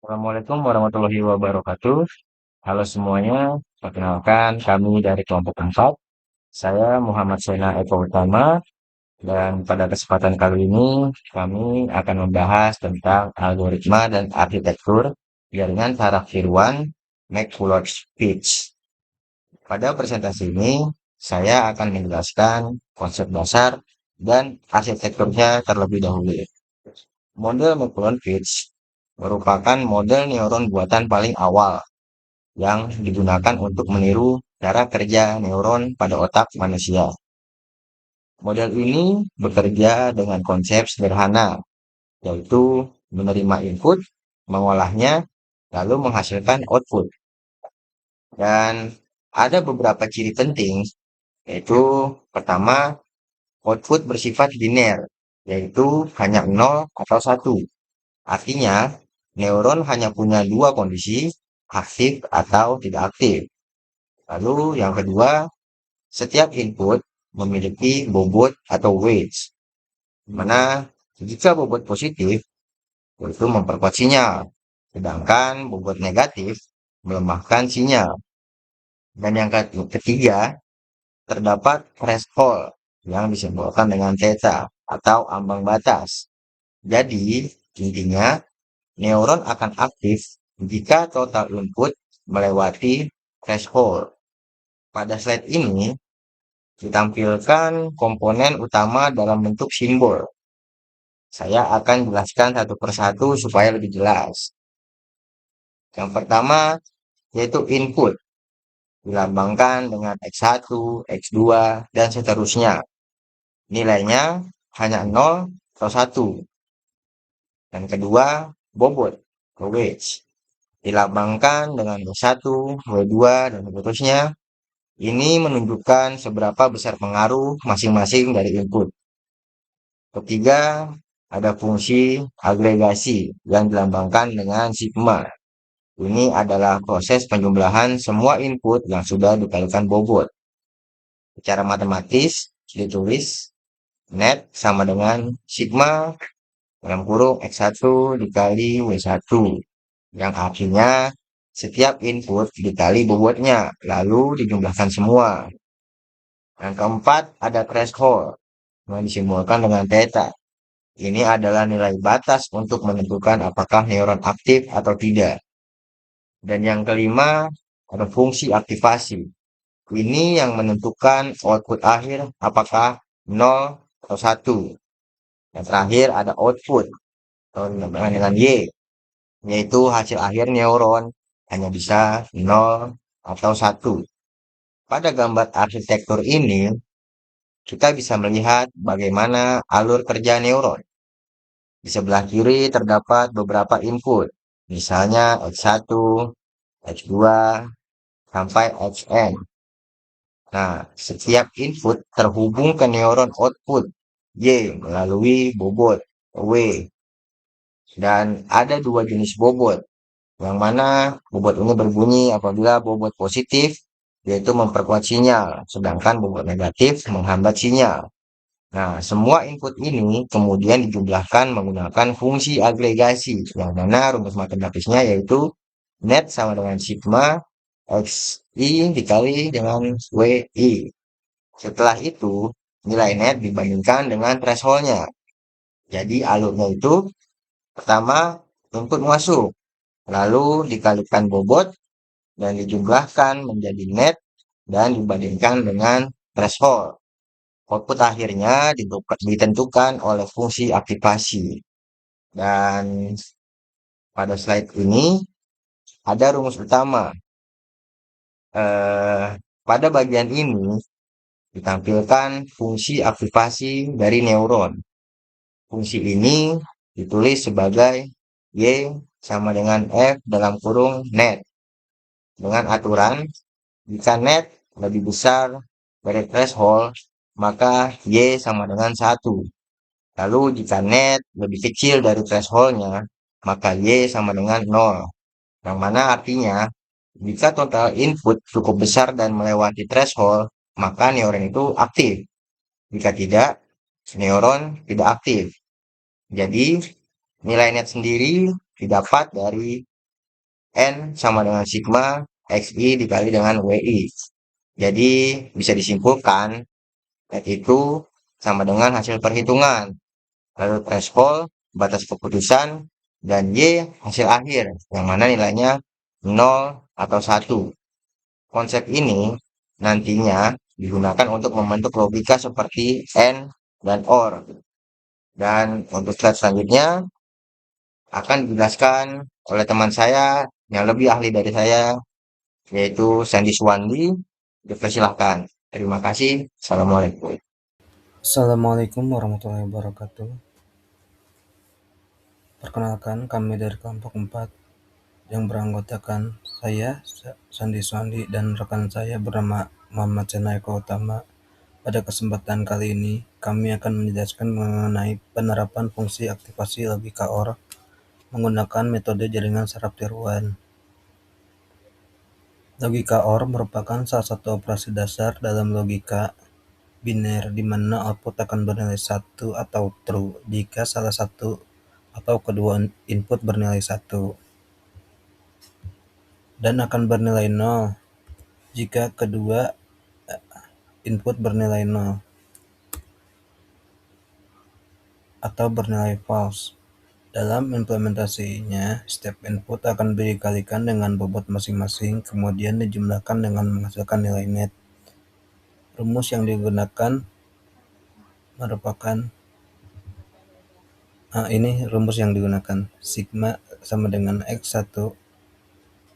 Assalamualaikum warahmatullahi wabarakatuh. Halo semuanya, perkenalkan kami dari kelompok 4. Saya Muhammad Sena Eko Utama dan pada kesempatan kali ini kami akan membahas tentang algoritma dan arsitektur jaringan taraf tiruan McCulloch Fitch. Pada presentasi ini saya akan menjelaskan konsep dasar dan arsitekturnya terlebih dahulu. Model McCulloch Fitch merupakan model neuron buatan paling awal yang digunakan untuk meniru cara kerja neuron pada otak manusia. Model ini bekerja dengan konsep sederhana, yaitu menerima input, mengolahnya, lalu menghasilkan output. Dan ada beberapa ciri penting, yaitu pertama, output bersifat linear, yaitu hanya 0 atau 1. Artinya, neuron hanya punya dua kondisi, aktif atau tidak aktif. Lalu yang kedua, setiap input memiliki bobot atau weights, di mana jika bobot positif itu memperkuat sinyal, sedangkan bobot negatif melemahkan sinyal. Dan yang ketiga, terdapat threshold yang disimbolkan dengan theta atau ambang batas. Jadi, intinya neuron akan aktif jika total input melewati threshold. Pada slide ini ditampilkan komponen utama dalam bentuk simbol. Saya akan jelaskan satu persatu supaya lebih jelas. Yang pertama yaitu input, dilambangkan dengan X1, X2, dan seterusnya. Nilainya hanya 0 atau 1. Dan kedua, bobot, weight, dilambangkan dengan W1, W2, dan seterusnya. Ini menunjukkan seberapa besar pengaruh masing-masing dari input. Ketiga, ada fungsi agregasi yang dilambangkan dengan sigma. Ini adalah proses penjumlahan semua input yang sudah dikalikan bobot. Secara matematis ditulis net sama dengan sigma dalam kurung X1 dikali W1. Yang artinya setiap input dikali bobotnya, lalu dijumlahkan semua. Yang keempat, ada threshold yang disimbolkan dengan theta. Ini adalah nilai batas untuk menentukan apakah neuron aktif atau tidak. Dan yang kelima, ada fungsi aktivasi. Ini yang menentukan output akhir apakah 0 atau 1. Yang terakhir ada output atau dengan Y, yaitu hasil akhir neuron hanya bisa 0 atau 1. Pada gambar arsitektur ini, kita bisa melihat bagaimana alur kerja neuron. Di sebelah kiri terdapat beberapa input, misalnya X1, X2, sampai Xn. Nah, setiap input terhubung ke neuron output Y melalui bobot W. Dan ada dua jenis bobot, yang mana bobot ini berbunyi apabila bobot positif, yaitu memperkuat sinyal, sedangkan bobot negatif menghambat sinyal. Nah, semua input ini kemudian dijumlahkan menggunakan fungsi agregasi, yang mana rumus matematisnya yaitu net sama dengan sigma XI dikali dengan WI. Setelah itu, nilai net dibandingkan dengan thresholdnya. Jadi alurnya itu pertama input masuk, lalu dikalikan bobot dan dijumlahkan menjadi net dan dibandingkan dengan threshold. Output akhirnya ditentukan oleh fungsi aktivasi. Dan pada slide ini ada rumus utama. Pada bagian ini ditampilkan fungsi aktivasi dari neuron. Fungsi ini ditulis sebagai Y sama dengan F dalam kurung net. Dengan aturan, jika net lebih besar dari threshold, maka Y sama dengan 1. Lalu jika net lebih kecil dari thresholdnya, maka Y sama dengan 0. Yang mana artinya, jika total input cukup besar dan melewati threshold, maka neuron itu aktif. Jika tidak, neuron tidak aktif. Jadi, nilai net sendiri didapat dari N sama dengan sigma XI dikali dengan WI. Jadi bisa disimpulkan N itu sama dengan hasil perhitungan. Lalu threshold, batas keputusan, dan Y hasil akhir, yang mana nilainya 0 atau 1. Konsep ini nantinya digunakan untuk membentuk logika seperti AND dan OR. Dan untuk slide selanjutnya akan dijelaskan oleh teman saya yang lebih ahli dari saya, yaitu Sandy Suwandi. Dipersilahkan. Terima kasih. Assalamualaikum. Assalamualaikum warahmatullahi wabarakatuh. Perkenalkan, kami dari kelompok 4 yang beranggotakan saya, Sandi Suandi, dan rekan saya bernama Muhammad Sena Eko Utama. Pada kesempatan kali ini, kami akan menjelaskan mengenai penerapan fungsi aktivasi logika OR menggunakan metode jaringan saraf tiruan. Logika OR merupakan salah satu operasi dasar dalam logika biner di mana output akan bernilai 1 atau true jika salah satu atau kedua input bernilai 1 dan akan bernilai 0 jika kedua input bernilai 0 atau bernilai false. Dalam implementasinya, setiap input akan dikalikan dengan bobot masing-masing, kemudian dijumlahkan dengan menghasilkan nilai net. Rumus yang digunakan merupakan ini rumus yang digunakan sigma sama dengan x1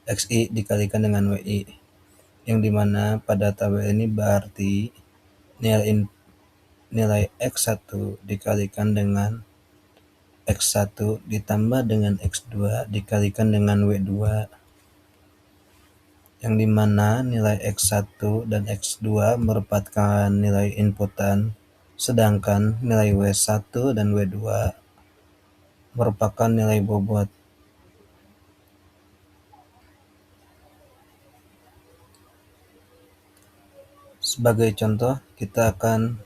xi dikalikan dengan wi, yang dimana pada tabel ini berarti nilai x1 dikalikan dengan x1 ditambah dengan x2 dikalikan dengan w2, yang dimana nilai x1 dan x2 merupakan nilai inputan, sedangkan nilai w1 dan w2 merupakan nilai bobot. Sebagai contoh, kita akan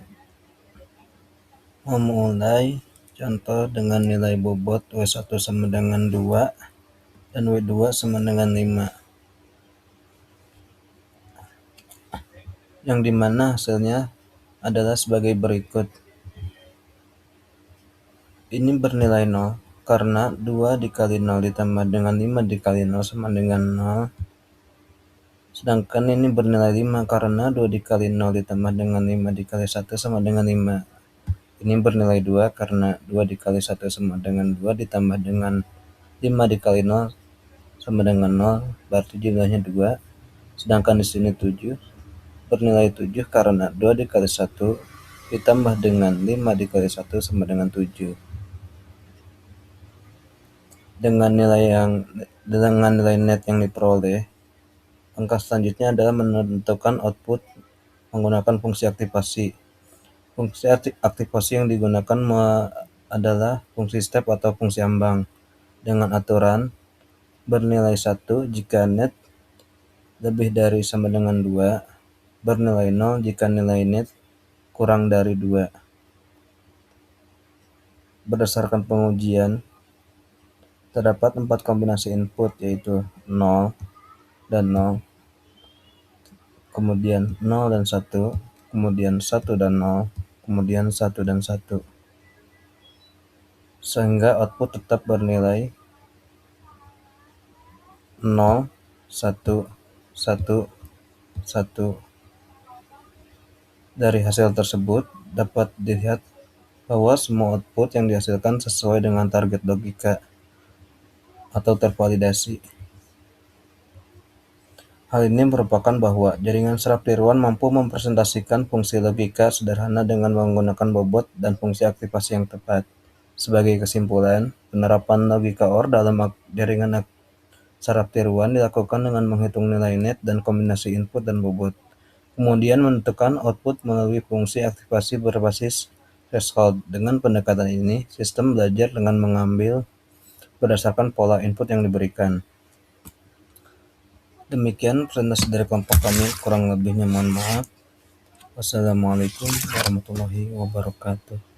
memulai contoh dengan nilai bobot W1 sama dengan 2 dan W2 sama dengan 5. Yang dimana hasilnya adalah sebagai berikut. Ini bernilai 0 karena 2 dikali 0 ditambah dengan 5 dikali 0 sama dengan 0. Sedangkan ini bernilai 5 karena 2 dikali 0 ditambah dengan 5 dikali 1 sama dengan 5. Ini bernilai 2 karena 2 dikali 1 sama dengan 2 ditambah dengan 5 dikali 0 sama dengan 0, berarti jumlahnya 2. Sedangkan di sini 7 bernilai 7 karena 2 dikali 1 ditambah dengan 5 dikali 1 sama dengan 7. Dengan nilai net yang diperoleh, langkah selanjutnya adalah menentukan output menggunakan fungsi aktivasi. Fungsi aktivasi yang digunakan adalah fungsi step atau fungsi ambang dengan aturan bernilai 1 jika net lebih dari sama dengan 2, bernilai 0 jika nilai net kurang dari 2. Berdasarkan pengujian, terdapat 4 kombinasi input, yaitu 0 dan 0, kemudian 0 dan 1, kemudian 1 dan 0, kemudian 1 dan 1. Sehingga output tetap bernilai 0, 1, 1, 1. Dari hasil tersebut dapat dilihat bahwa semua output yang dihasilkan sesuai dengan target logika atau tervalidasi. Hal ini merupakan bahwa jaringan saraf tiruan mampu mempresentasikan fungsi logika sederhana dengan menggunakan bobot dan fungsi aktivasi yang tepat. Sebagai kesimpulan, penerapan logika OR dalam jaringan saraf tiruan dilakukan dengan menghitung nilai net dan kombinasi input dan bobot, kemudian menentukan output melalui fungsi aktivasi berbasis threshold. Dengan pendekatan ini, sistem belajar dengan mengambil berdasarkan pola input yang diberikan. Demikian presentasi dari kelompok kami, kurang lebihnya mohon maaf. Wassalamualaikum warahmatullahi wabarakatuh.